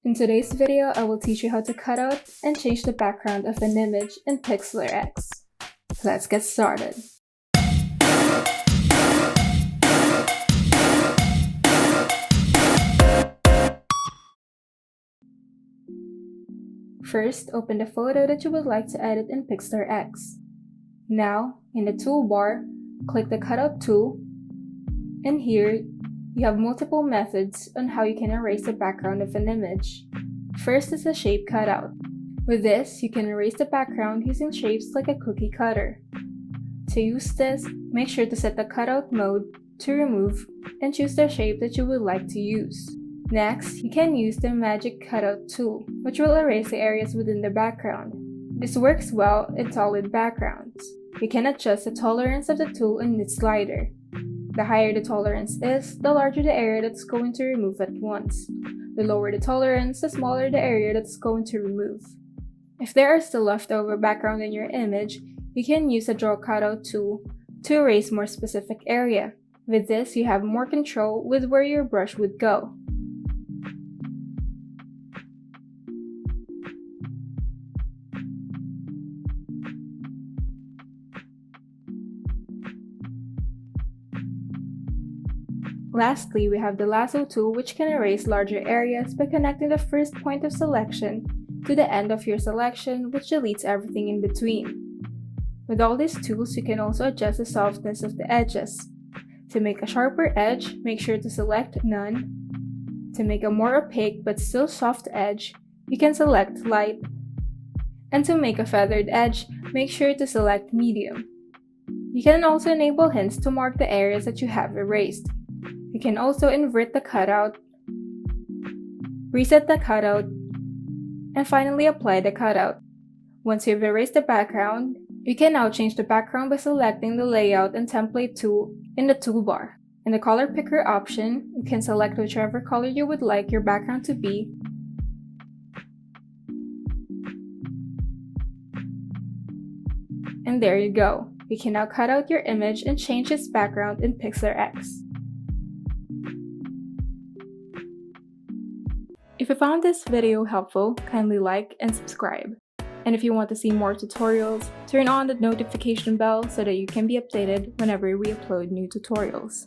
In today's video, I will teach you how to cut out and change the background of an image in Pixlr X. Let's get started. First, open the photo that you would like to edit in Pixlr X. Now, in the toolbar, click the Cutout tool, and here, you have multiple methods on how you can erase the background of an image. First is the shape cutout. With this, you can erase the background using shapes like a cookie cutter. To use this, make sure to set the cutout mode to remove and choose the shape that you would like to use. Next, you can use the magic cutout tool, which will erase the areas within the background. This works well in solid backgrounds. You can adjust the tolerance of the tool in its slider. The higher the tolerance is, the larger the area that's going to remove at once. The lower the tolerance, the smaller the area that's going to remove. If there are still leftover background in your image, you can use the Draw Cutout tool to erase more specific area. With this, you have more control with where your brush would go. Lastly, we have the Lasso Tool, which can erase larger areas by connecting the first point of selection to the end of your selection, which deletes everything in between. With all these tools, you can also adjust the softness of the edges. To make a sharper edge, make sure to select None. To make a more opaque but still soft edge, you can select Light. And to make a feathered edge, make sure to select Medium. You can also enable hints to mark the areas that you have erased. You can also invert the cutout, reset the cutout, and finally apply the cutout. Once you've erased the background, you can now change the background by selecting the Layout and Template tool in the toolbar. In the Color Picker option, you can select whichever color you would like your background to be, and there you go. You can now cut out your image and change its background in Pixlr X. If you found this video helpful, kindly like and subscribe. And if you want to see more tutorials, turn on the notification bell so that you can be updated whenever we upload new tutorials.